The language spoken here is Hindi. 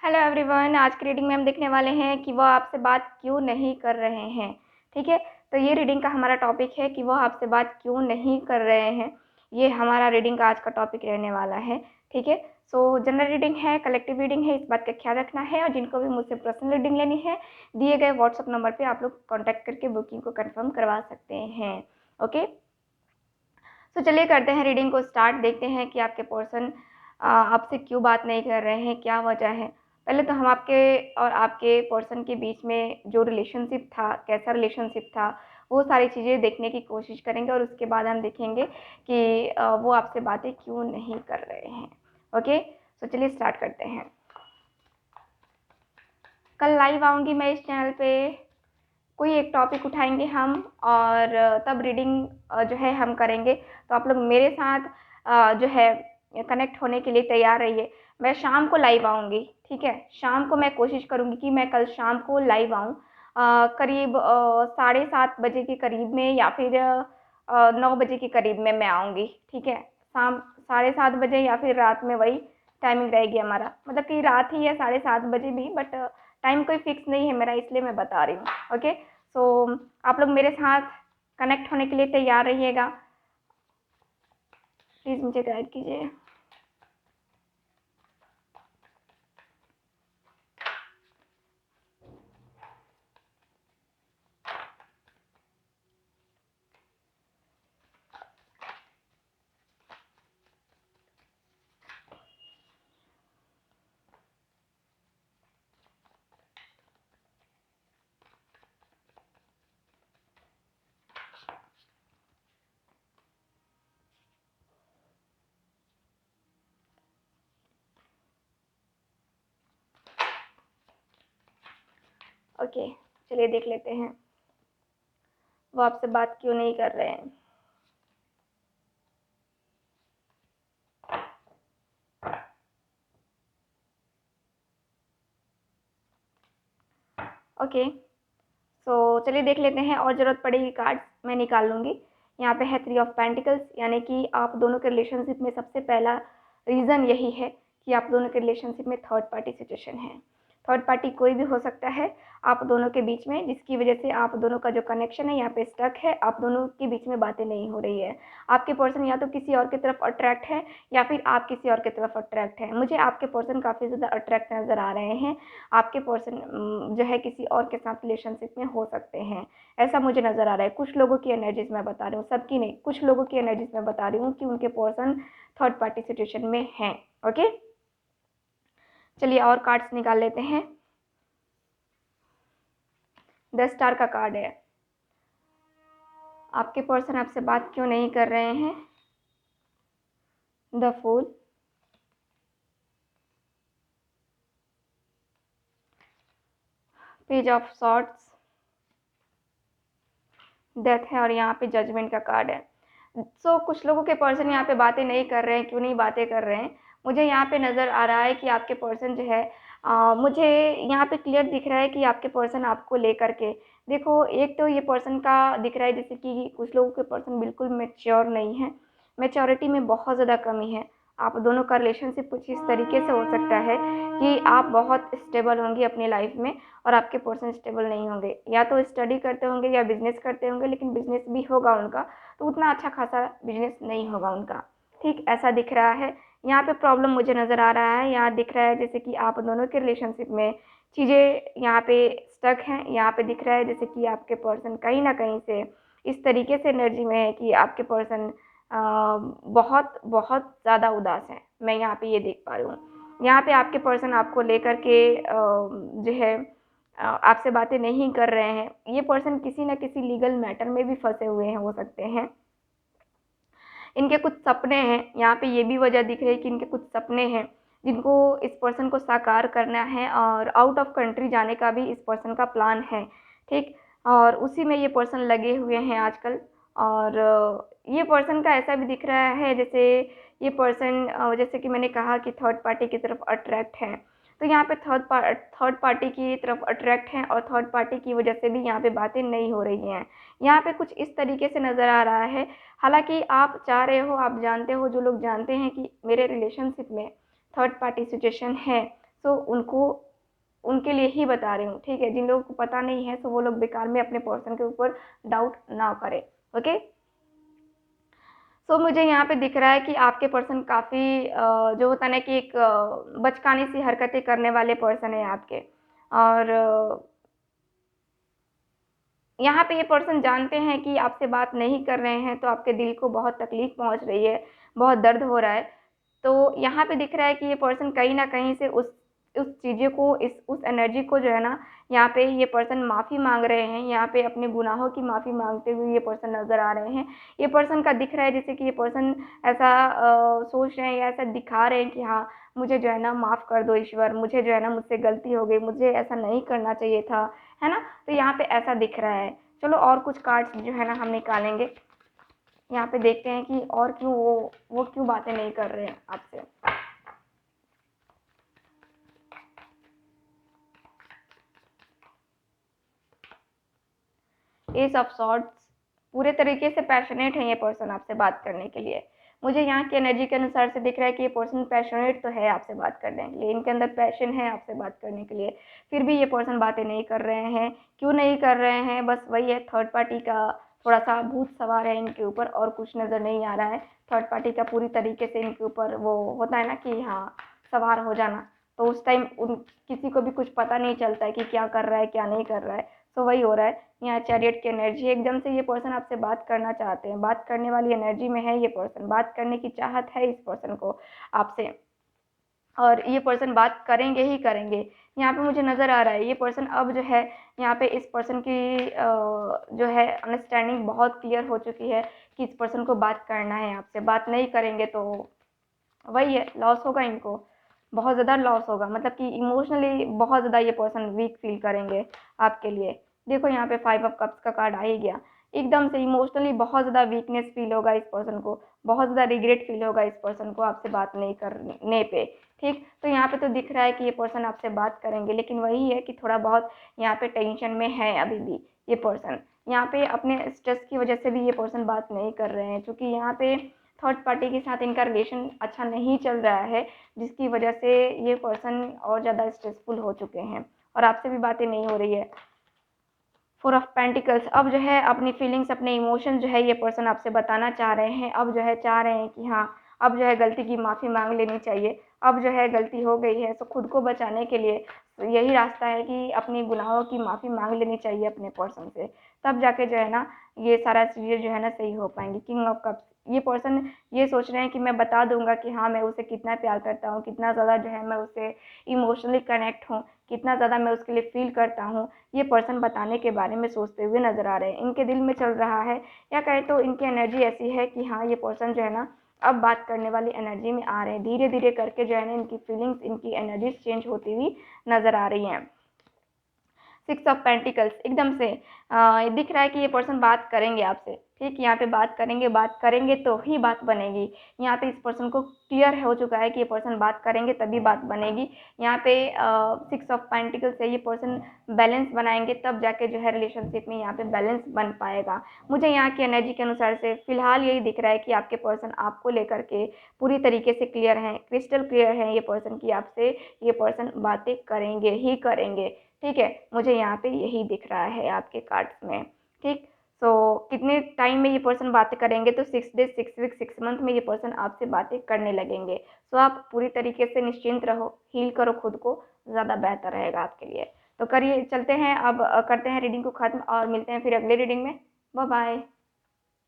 हेलो एवरीवन, आज की रीडिंग में हम देखने वाले हैं कि वह आपसे बात क्यों नहीं कर रहे हैं। ठीक है, तो ये रीडिंग का हमारा टॉपिक है कि वह आपसे बात क्यों नहीं कर रहे हैं। ये हमारा रीडिंग का आज का टॉपिक रहने वाला है। ठीक है, सो जनरल रीडिंग है, कलेक्टिव रीडिंग है, इस बात का ख्याल रखना है। और जिनको भी मुझसे पर्सनल रीडिंग लेनी है, दिए गए व्हाट्सअप नंबर पर आप लोग कॉन्टैक्ट करके बुकिंग को कन्फर्म करवा सकते हैं। ओके, तो चलिए करते हैं रीडिंग को स्टार्ट। देखते हैं कि आपके पर्सन आपसे क्यों बात नहीं कर रहे हैं, क्या वजह है। पहले तो हम आपके और आपके पर्सन के बीच में जो रिलेशनशिप था, कैसा रिलेशनशिप था, वो सारी चीज़ें देखने की कोशिश करेंगे और उसके बाद हम देखेंगे कि वो आपसे बातें क्यों नहीं कर रहे हैं। ओके, तो चलिए स्टार्ट करते हैं। कल लाइव आऊँगी मैं इस चैनल पे, कोई एक टॉपिक उठाएंगे हम और तब रीडिंग जो है हम करेंगे। तो आप लोग मेरे साथ जो है कनेक्ट होने के लिए तैयार रहिए। मैं शाम को लाइव आऊँगी, ठीक है। शाम को मैं कोशिश करूँगी कि मैं कल शाम को लाइव आऊँ, करीब 7:30 बजे के करीब में, या फिर 9 बजे के करीब में मैं आऊँगी। ठीक है, शाम 7:30 बजे या फिर रात में, वही टाइमिंग रहेगी हमारा। मतलब कि रात ही है 7:30 बजे भी, बट टाइम कोई फिक्स नहीं है मेरा, इसलिए मैं बता रही हूँ। ओके, सो आप लोग मेरे साथ कनेक्ट होने के लिए तैयार रहिएगा। प्लीज़ मुझे गाइड कीजिए। ओके, चलिए देख लेते हैं वो आपसे बात क्यों नहीं कर रहे हैं। ओके, सो चलिए देख लेते हैं, और ज़रूरत पड़ेगी कार्ड्स मैं निकाल लूँगी। यहाँ पे है 3 ऑफ पेंटिकल्स, यानी कि आप दोनों के रिलेशनशिप में सबसे पहला रीज़न यही है कि आप दोनों के रिलेशनशिप में थर्ड पार्टी सिचुएशन है। थर्ड पार्टी कोई भी हो सकता है आप दोनों के बीच में, जिसकी वजह से आप दोनों का जो कनेक्शन है यहाँ पे स्टक है। आप दोनों के बीच में बातें नहीं हो रही है। आपके पर्सन या तो किसी और की तरफ अट्रैक्ट है, या फिर आप किसी और की तरफ अट्रैक्ट है। मुझे आपके पर्सन काफ़ी ज़्यादा अट्रैक्ट नज़र आ रहे हैं। आपके पर्सन जो है किसी और के साथ रिलेशनशिप में हो सकते हैं, ऐसा मुझे नज़र आ रहा है। कुछ लोगों की एनर्जीज मैं बता रही हूँ, सबकी नहीं, कुछ लोगों की एनर्जीज मैं बता रही हूँ कि उनके पर्सन थर्ड पार्टी सिचुएशन में हैं। ओके, चलिए और कार्ड्स निकाल लेते हैं। 10 स्टार का कार्ड है। आपके पर्सन आपसे बात क्यों नहीं कर रहे हैं। The fool, page of swords, death है, और यहाँ पे जजमेंट का कार्ड है। कुछ लोगों के पर्सन यहाँ पे बातें नहीं कर रहे हैं। क्यों नहीं बातें कर रहे हैं, मुझे यहाँ पे नज़र आ रहा है कि आपके पर्सन जो है मुझे यहाँ पे क्लियर दिख रहा है कि आपके पर्सन आपको लेकर के, देखो, एक तो ये पर्सन का दिख रहा है जैसे कि कुछ लोगों के पर्सन बिल्कुल मैच्योर नहीं है, मैच्योरिटी में बहुत ज़्यादा कमी है। आप दोनों का रिलेशनशिप कुछ इस तरीके से हो सकता है कि आप बहुत स्टेबल होंगी अपनी लाइफ में, और आपके पर्सन स्टेबल नहीं होंगे। या तो स्टडी करते होंगे या बिजनेस करते होंगे, लेकिन बिजनेस भी होगा उनका, तो उतना अच्छा खासा बिजनेस नहीं होगा उनका। ठीक, ऐसा दिख रहा है। यहाँ पे प्रॉब्लम मुझे नज़र आ रहा है। यहाँ दिख रहा है जैसे कि आप दोनों के रिलेशनशिप में चीज़ें यहाँ पे स्टक हैं। यहाँ पे दिख रहा है जैसे कि आपके पर्सन कहीं ना कहीं से इस तरीके से एनर्जी में है कि आपके पर्सन बहुत बहुत ज़्यादा उदास है। मैं यहाँ पे ये देख पा रही हूँ। यहाँ पे आपके पर्सन आपको लेकर के जो है आपसे बातें नहीं कर रहे हैं। ये पर्सन किसी न किसी लीगल मैटर में भी फंसे हुए हैं, हो सकते हैं। इनके कुछ सपने हैं, यहाँ पे ये भी वजह दिख रही है कि इनके कुछ सपने हैं जिनको इस पर्सन को साकार करना है, और आउट ऑफ कंट्री जाने का भी इस पर्सन का प्लान है। ठीक, और उसी में ये पर्सन लगे हुए हैं आजकल। और ये पर्सन का ऐसा भी दिख रहा है जैसे ये पर्सन जैसे कि मैंने कहा कि थर्ड पार्टी की तरफ अट्रैक्ट है। तो यहाँ पे थर्ड पार्टी की तरफ अट्रैक्ट हैं, और थर्ड पार्टी की वजह से भी यहाँ पे बातें नहीं हो रही हैं। यहाँ पे कुछ इस तरीके से नज़र आ रहा है। हालांकि आप चाह रहे हो, आप जानते हो, जो लोग जानते हैं कि मेरे रिलेशनशिप में थर्ड पार्टी सिचुएशन है, सो उनको उनके लिए ही बता रही हूँ, ठीक है। जिन लोगों को पता नहीं है, सो वो लोग बेकार में अपने पर्सन के ऊपर डाउट ना करें, ओके। सो मुझे यहाँ पे दिख रहा है कि आपके पर्सन काफ़ी जो होता है ना कि एक बचकानी सी हरकतें करने वाले पर्सन है आपके। और यहाँ पे ये पर्सन जानते हैं कि आपसे बात नहीं कर रहे हैं, तो आपके दिल को बहुत तकलीफ़ पहुँच रही है, बहुत दर्द हो रहा है। तो यहाँ पे दिख रहा है कि ये पर्सन कहीं न कहीं से उस चीज़ों को, उस एनर्जी को जो है ना, यहाँ पे ये पर्सन माफ़ी माँग रहे हैं, यहाँ पे अपने गुनाहों की माफ़ी माँगते हुए ये पर्सन नज़र आ रहे हैं। ये पर्सन का दिख रहा है जैसे कि ये पर्सन ऐसा सोच रहे हैं या ऐसा दिखा रहे हैं कि हाँ, मुझे जो है ना माफ़ कर दो ईश्वर, मुझे जो है ना मुझसे गलती हो गई, मुझे ऐसा नहीं करना चाहिए था, है ना? तो यहाँ पे ऐसा दिख रहा है। चलो और कुछ कार्ड्स जो है ना हम निकालेंगे। यहाँ पे देखते हैं कि और क्यों वो क्यों बातें नहीं कर रहे हैं आपसे। एस ऑफ सॉर्ड्स, पूरे तरीके से पैशनेट है ये पर्सन आपसे बात करने के लिए। मुझे यहाँ की एनर्जी के अनुसार से दिख रहा है कि ये पर्सन पैशनेट तो है आपसे बात करने के लिए, इनके अंदर पैशन है आपसे बात करने के लिए। फिर भी ये पर्सन बातें नहीं कर रहे हैं। क्यों नहीं कर रहे हैं? बस वही है, थर्ड पार्टी का थोड़ा सा भूत सवार है इनके ऊपर, और कुछ नज़र नहीं आ रहा है। थर्ड पार्टी का पूरी तरीके से इनके ऊपर वो होता है ना कि हाँ, सवार हो जाना। तो उस टाइम उन किसी को भी कुछ पता नहीं चलता है कि क्या कर रहा है, क्या नहीं कर रहा है। तो वही हो रहा है। यहाँ चैरियट की एनर्जी, एकदम से ये पर्सन आपसे बात करना चाहते हैं, बात करने वाली एनर्जी में है ये पर्सन, बात करने की चाहत है इस पर्सन को आपसे, और ये पर्सन बात करेंगे ही करेंगे। यहाँ पे मुझे नज़र आ रहा है ये पर्सन अब जो है, यहाँ पे इस पर्सन की जो है अंडरस्टैंडिंग बहुत क्लियर हो चुकी है कि इस पर्सन को बात करना है आपसे। बात नहीं करेंगे तो वही है, लॉस होगा इनको, बहुत ज़्यादा लॉस होगा। मतलब कि इमोशनली बहुत ज़्यादा ये पर्सन वीक फील करेंगे आपके लिए। देखो यहाँ पे 5 ऑफ कप्स का कार्ड आ ही गया। एकदम से इमोशनली बहुत ज़्यादा वीकनेस फील होगा इस पर्सन को, बहुत ज़्यादा रिग्रेट फील होगा इस पर्सन को आपसे बात नहीं करने पे, ठीक। तो यहाँ पे तो दिख रहा है कि ये पर्सन आपसे बात करेंगे, लेकिन वही है कि थोड़ा बहुत यहाँ पे टेंशन में है अभी भी ये पर्सन। यहाँ पे अपने स्ट्रेस की वजह से भी ये पर्सन बात नहीं कर रहे हैं, क्योंकि यहाँ पे थर्ड पार्टी के साथ इनका रिलेशन अच्छा नहीं चल रहा है, जिसकी वजह से ये पर्सन और ज़्यादा स्ट्रेसफुल हो चुके हैं और आपसे भी बातें नहीं हो रही है। 4 ऑफ पेंटिकल्स, अब जो है अपनी फीलिंग्स, अपने इमोशन जो है ये पर्सन आपसे बताना चाह रहे हैं। अब जो है चाह रहे हैं कि हाँ, अब जो है गलती की माफ़ी मांग लेनी चाहिए। अब जो है गलती हो गई है, तो खुद को बचाने के लिए यही रास्ता है कि अपनी गुनाहों की माफ़ी मांग लेनी चाहिए अपने पर्सन से। तब जाके जो है ना ये सारा चीज़ें जो है ना सही हो पाएंगी। किंग ऑफ कप्स, ये पर्सन ये सोच रहे हैं कि मैं बता दूंगा कि हाँ, मैं उसे कितना प्यार करता हूँ, कितना ज़्यादा जो है मैं उससे इमोशनली कनेक्ट हूँ, कितना ज़्यादा मैं उसके लिए फील करता हूँ। ये पर्सन बताने के बारे में सोचते हुए नज़र आ रहे हैं। इनके दिल में चल रहा है, या कहें तो इनकी एनर्जी ऐसी है कि हाँ, ये पर्सन जो है ना अब बात करने वाली एनर्जी में आ रहे हैं। धीरे धीरे करके जो है ना इनकी फीलिंग्स, इनकी एनर्जीज चेंज होती हुई नज़र आ रही हैं। 6 ऑफ पेंटिकल्स, एकदम से दिख रहा है कि ये पर्सन बात करेंगे आपसे, ठीक। यहाँ पे बात करेंगे तो ही बात बनेगी। यहाँ पे इस पर्सन को क्लियर हो चुका है कि ये पर्सन बात करेंगे तभी बात बनेगी। यहाँ पे 6 ऑफ पेंटिकल्स से ये पर्सन बैलेंस बनाएंगे, तब जाके जो है रिलेशनशिप में यहाँ पे बैलेंस बन पाएगा। मुझे यहाँ की एनर्जी के अनुसार से फिलहाल यही दिख रहा है कि आपके पर्सन आपको लेकर के पूरी तरीके से क्लियर हैं, क्रिस्टल क्लियर हैं ये पर्सन की आपसे ये पर्सन बातें करेंगे ही करेंगे, ठीक है। मुझे यहाँ पे यही दिख रहा है आपके कार्ड्स में, ठीक। सो कितने टाइम में ये पर्सन बातें करेंगे? तो 6 डेज, 6 वीक, 6 मंथ में ये पर्सन आपसे बातें करने लगेंगे। सो आप पूरी तरीके से निश्चिंत रहो, हील करो खुद को, ज़्यादा बेहतर रहेगा आपके लिए। तो करिए, चलते हैं अब, करते हैं रीडिंग को ख़त्म और मिलते हैं फिर अगले रीडिंग में। Bye bye.